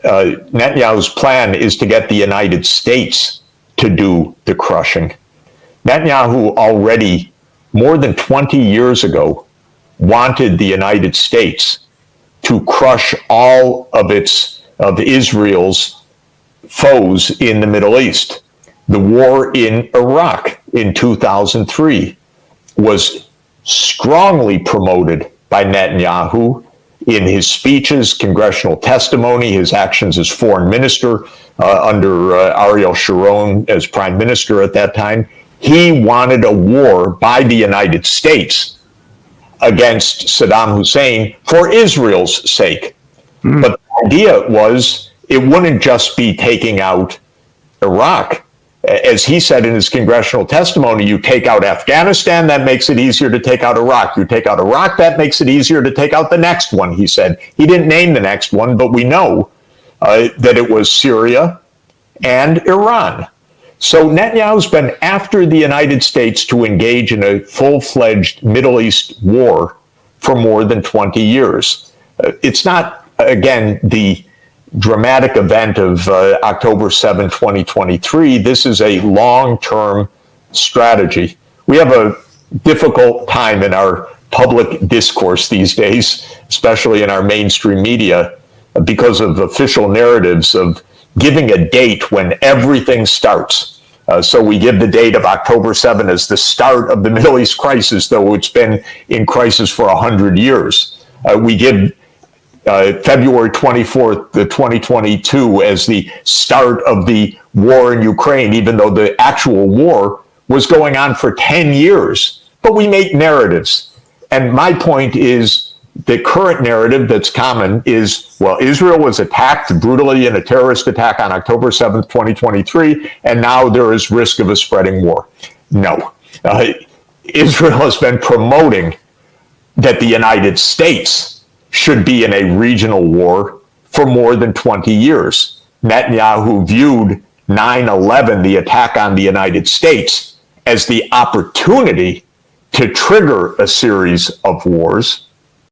Netanyahu's plan is to get the United States to do the crushing. Netanyahu already, more than 20 years ago, wanted the United States to crush all of Israel's foes in the Middle East. The war in Iraq in 2003 was strongly promoted by Netanyahu in his speeches, congressional testimony, his actions as foreign minister under Ariel Sharon as prime minister at that time. He wanted a war by the United States against Saddam Hussein for Israel's sake. But the idea was it wouldn't just be taking out Iraq. As he said in his congressional testimony, you take out Afghanistan, that makes it easier to take out Iraq. You take out Iraq, that makes it easier to take out the next one, he said. He didn't name the next one, but we know that it was Syria and Iran. So Netanyahu's been after the United States to engage in a full-fledged Middle East war for more than 20 years. It's not, again, the dramatic event of October 7, 2023. This is a long-term strategy. We have a difficult time in our public discourse these days, especially in our mainstream media, because of official narratives of giving a date when everything starts. So we give the date of October 7 as the start of the Middle East crisis, though it's been in crisis for 100 years. We give February 24th, 2022 as the start of the war in Ukraine, even though the actual war was going on for 10 years. But we make narratives. And my point is the current narrative that's common is, well, Israel was attacked brutally in a terrorist attack on October 7th, 2023, and now there is risk of a spreading war. No. Israel has been promoting that the United States should be in a regional war for more than 20 years. Netanyahu viewed 9/11, the attack on the United States, as the opportunity to trigger a series of wars.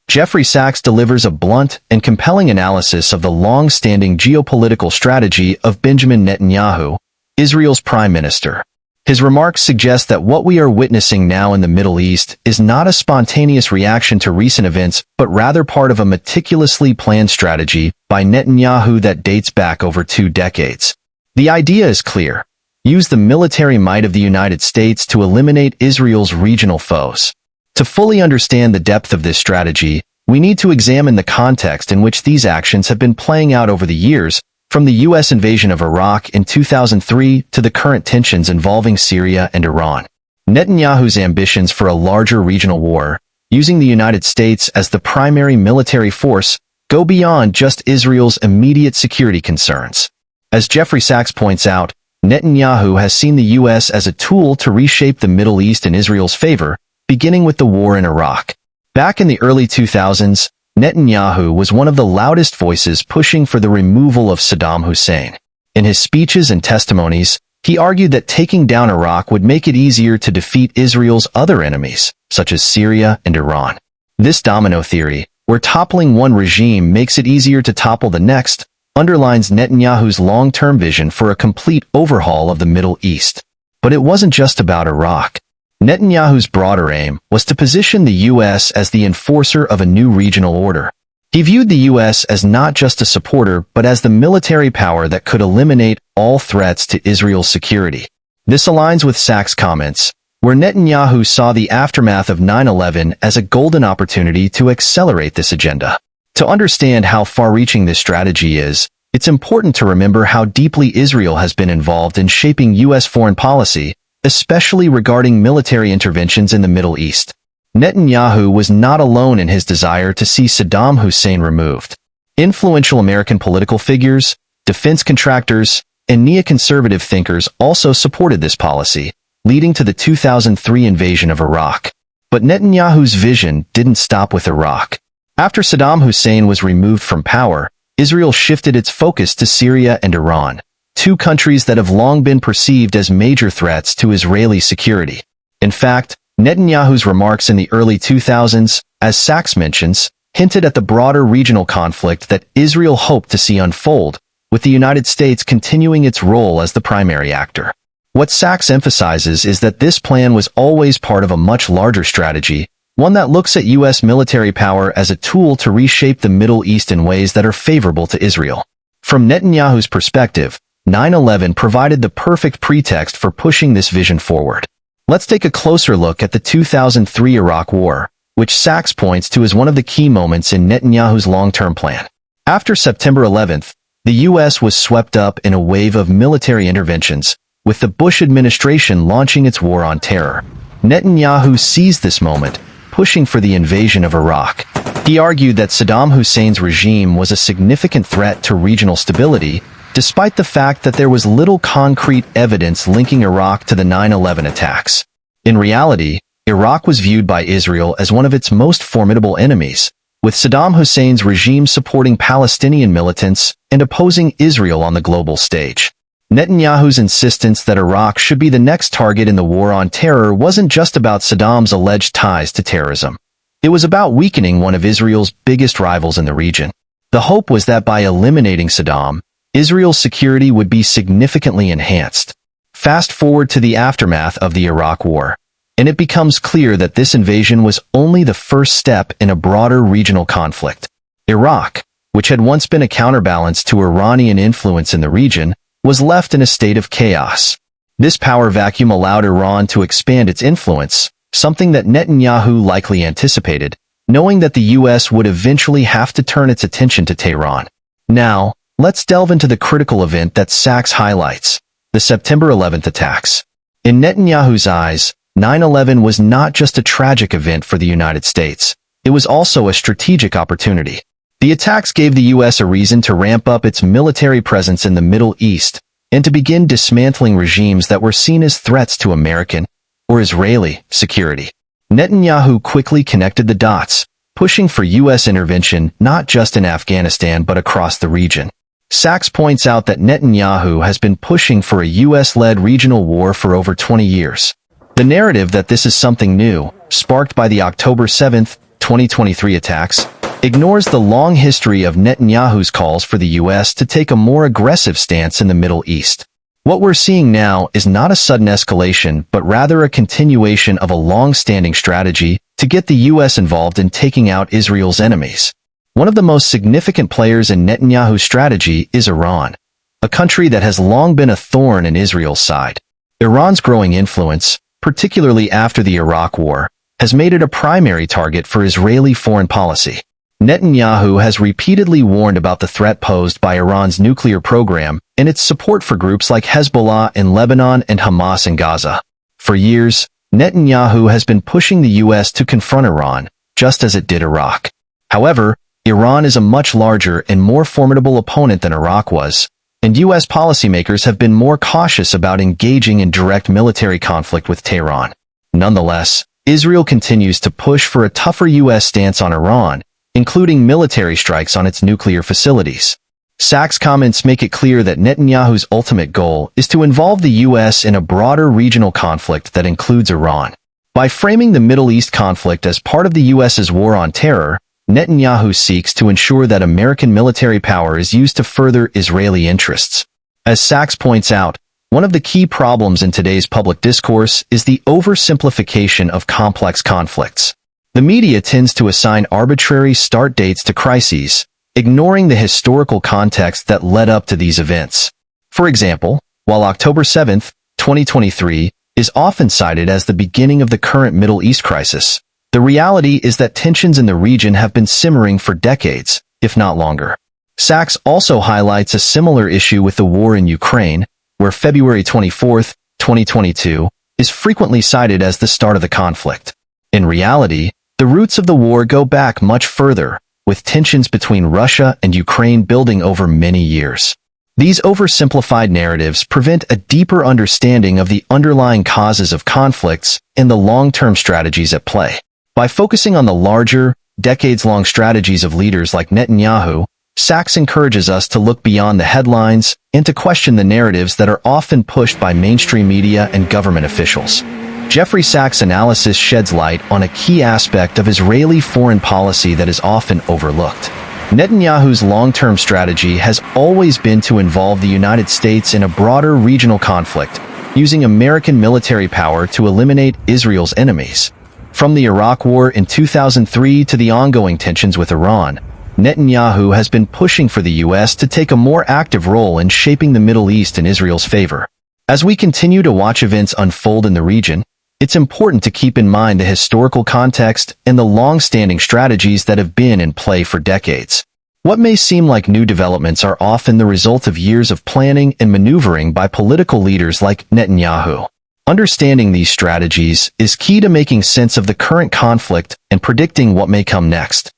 Jeffrey Sachs delivers a blunt and compelling analysis of the long-standing geopolitical strategy of Benjamin Netanyahu, Israel's prime minister. His remarks suggest that what we are witnessing now in the Middle East is not a spontaneous reaction to recent events, but rather part of a meticulously planned strategy by Netanyahu that dates back over 2 decades. The idea is clear. Use the military might of the United States to eliminate Israel's regional foes. To fully understand the depth of this strategy, we need to examine the context in which these actions have been playing out over the years, from the U.S. invasion of Iraq in 2003 to the current tensions involving Syria and Iran. Netanyahu's ambitions for a larger regional war, using the United States as the primary military force, go beyond just Israel's immediate security concerns. As Jeffrey Sachs points out, Netanyahu has seen the U.S. as a tool to reshape the Middle East in Israel's favor, beginning with the war in Iraq. Back in the early 2000s, Netanyahu was one of the loudest voices pushing for the removal of Saddam Hussein. In his speeches and testimonies, he argued that taking down Iraq would make it easier to defeat Israel's other enemies, such as Syria and Iran. This domino theory, where toppling one regime makes it easier to topple the next, underlines Netanyahu's long-term vision for a complete overhaul of the Middle East. But it wasn't just about Iraq. Netanyahu's broader aim was to position the U.S. as the enforcer of a new regional order. He viewed the U.S. as not just a supporter but as the military power that could eliminate all threats to Israel's security. This aligns with Sachs' comments, where Netanyahu saw the aftermath of 9/11 as a golden opportunity to accelerate this agenda. To understand how far-reaching this strategy is, it's important to remember how deeply Israel has been involved in shaping U.S. foreign policy, especially regarding military interventions in the Middle East. Netanyahu was not alone in his desire to see Saddam Hussein removed. Influential American political figures, defense contractors, and neoconservative thinkers also supported this policy, leading to the 2003 invasion of Iraq. But Netanyahu's vision didn't stop with Iraq. After Saddam Hussein was removed from power, Israel shifted its focus to Syria and Iran, 2 countries that have long been perceived as major threats to Israeli security. In fact, Netanyahu's remarks in the early 2000s, as Sachs mentions, hinted at the broader regional conflict that Israel hoped to see unfold, with the United States continuing its role as the primary actor. What Sachs emphasizes is that this plan was always part of a much larger strategy, one that looks at U.S. military power as a tool to reshape the Middle East in ways that are favorable to Israel. From Netanyahu's perspective, 9/11 provided the perfect pretext for pushing this vision forward. Let's take a closer look at the 2003 Iraq War, which Sachs points to as one of the key moments in Netanyahu's long-term plan. After September 11th, the U.S. was swept up in a wave of military interventions, with the Bush administration launching its war on terror. Netanyahu seized this moment, pushing for the invasion of Iraq. He argued that Saddam Hussein's regime was a significant threat to regional stability, despite the fact that there was little concrete evidence linking Iraq to the 9/11 attacks. In reality, Iraq was viewed by Israel as one of its most formidable enemies, with Saddam Hussein's regime supporting Palestinian militants and opposing Israel on the global stage. Netanyahu's insistence that Iraq should be the next target in the war on terror wasn't just about Saddam's alleged ties to terrorism. It was about weakening one of Israel's biggest rivals in the region. The hope was that by eliminating Saddam, Israel's security would be significantly enhanced. Fast forward to the aftermath of the Iraq War, and it becomes clear that this invasion was only the first step in a broader regional conflict. Iraq, which had once been a counterbalance to Iranian influence in the region, was left in a state of chaos. This power vacuum allowed Iran to expand its influence, something that Netanyahu likely anticipated, knowing that the U.S. would eventually have to turn its attention to Tehran. Now, let's delve into the critical event that Sachs highlights, the September 11th attacks. In Netanyahu's eyes, 9/11 was not just a tragic event for the United States. It was also a strategic opportunity. The attacks gave the U.S. a reason to ramp up its military presence in the Middle East and to begin dismantling regimes that were seen as threats to American or Israeli security. Netanyahu quickly connected the dots, pushing for U.S. intervention not just in Afghanistan but across the region. Sachs points out that Netanyahu has been pushing for a U.S.-led regional war for over 20 years. The narrative that this is something new, sparked by the October 7, 2023 attacks, ignores the long history of Netanyahu's calls for the U.S. to take a more aggressive stance in the Middle East. What we're seeing now is not a sudden escalation, but rather a continuation of a long-standing strategy to get the U.S. involved in taking out Israel's enemies. One of the most significant players in Netanyahu's strategy is Iran, a country that has long been a thorn in Israel's side. Iran's growing influence, particularly after the Iraq War, has made it a primary target for Israeli foreign policy. Netanyahu has repeatedly warned about the threat posed by Iran's nuclear program and its support for groups like Hezbollah in Lebanon and Hamas in Gaza. For years, Netanyahu has been pushing the U.S. to confront Iran, just as it did Iraq. However, Iran is a much larger and more formidable opponent than Iraq was, and U.S. policymakers have been more cautious about engaging in direct military conflict with Tehran. Nonetheless, Israel continues to push for a tougher U.S. stance on Iran, including military strikes on its nuclear facilities. Sachs' comments make it clear that Netanyahu's ultimate goal is to involve the U.S. in a broader regional conflict that includes Iran. By framing the Middle East conflict as part of the U.S.'s war on terror, Netanyahu seeks to ensure that American military power is used to further Israeli interests. As Sachs points out, one of the key problems in today's public discourse is the oversimplification of complex conflicts. The media tends to assign arbitrary start dates to crises, ignoring the historical context that led up to these events. For example, while October 7, 2023, is often cited as the beginning of the current Middle East crisis, the reality is that tensions in the region have been simmering for decades, if not longer. Sachs also highlights a similar issue with the war in Ukraine, where February 24, 2022, is frequently cited as the start of the conflict. In reality, the roots of the war go back much further, with tensions between Russia and Ukraine building over many years. These oversimplified narratives prevent a deeper understanding of the underlying causes of conflicts and the long-term strategies at play. By focusing on the larger, decades-long strategies of leaders like Netanyahu, Sachs encourages us to look beyond the headlines and to question the narratives that are often pushed by mainstream media and government officials. Jeffrey Sachs' analysis sheds light on a key aspect of Israeli foreign policy that is often overlooked. Netanyahu's long-term strategy has always been to involve the United States in a broader regional conflict, using American military power to eliminate Israel's enemies. From the Iraq War in 2003 to the ongoing tensions with Iran, Netanyahu has been pushing for the U.S. to take a more active role in shaping the Middle East in Israel's favor. As we continue to watch events unfold in the region, it's important to keep in mind the historical context and the long-standing strategies that have been in play for decades. What may seem like new developments are often the result of years of planning and maneuvering by political leaders like Netanyahu. Understanding these strategies is key to making sense of the current conflict and predicting what may come next.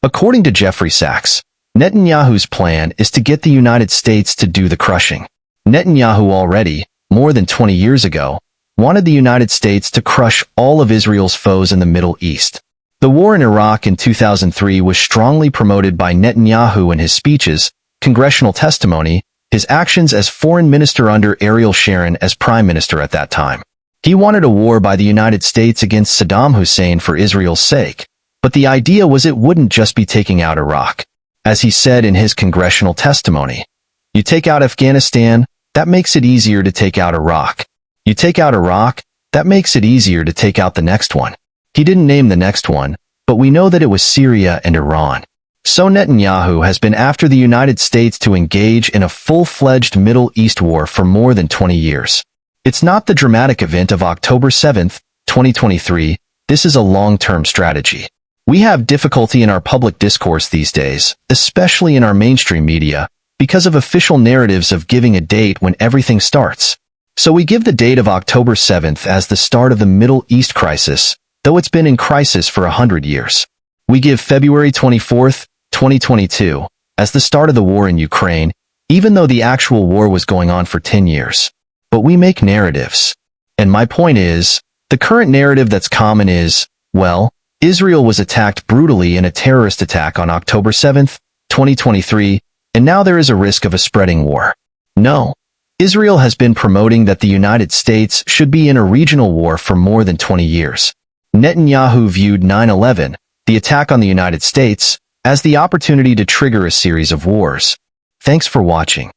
According to Jeffrey Sachs, Netanyahu's plan is to get the United States to do the crushing. Netanyahu already, more than 20 years ago, wanted the United States to crush all of Israel's foes in the Middle East. The war in Iraq in 2003 was strongly promoted by Netanyahu in his speeches, congressional testimony, his actions as foreign minister under Ariel Sharon as prime minister at that time. He wanted a war by the United States against Saddam Hussein for Israel's sake, but the idea was it wouldn't just be taking out Iraq. As he said in his congressional testimony, "You take out Afghanistan, that makes it easier to take out Iraq. You take out Iraq, that makes it easier to take out the next one." He didn't name the next one, but we know that it was Syria and Iran. So Netanyahu has been after the United States to engage in a full-fledged Middle East war for more than 20 years. It's not the dramatic event of October 7, 2023, this is a long-term strategy. We have difficulty in our public discourse these days, especially in our mainstream media, because of official narratives of giving a date when everything starts. So we give the date of October 7th as the start of the Middle East crisis, though it's been in crisis for 100 years. We give February 24th, 2022, as the start of the war in Ukraine, even though the actual war was going on for 10 years. But we make narratives. And my point is, the current narrative that's common is, well, Israel was attacked brutally in a terrorist attack on October 7th, 2023, and now there is a risk of a spreading war. No. Israel has been promoting that the United States should be in a regional war for more than 20 years. Netanyahu viewed 9/11, the attack on the United States, as the opportunity to trigger a series of wars. Thanks for watching.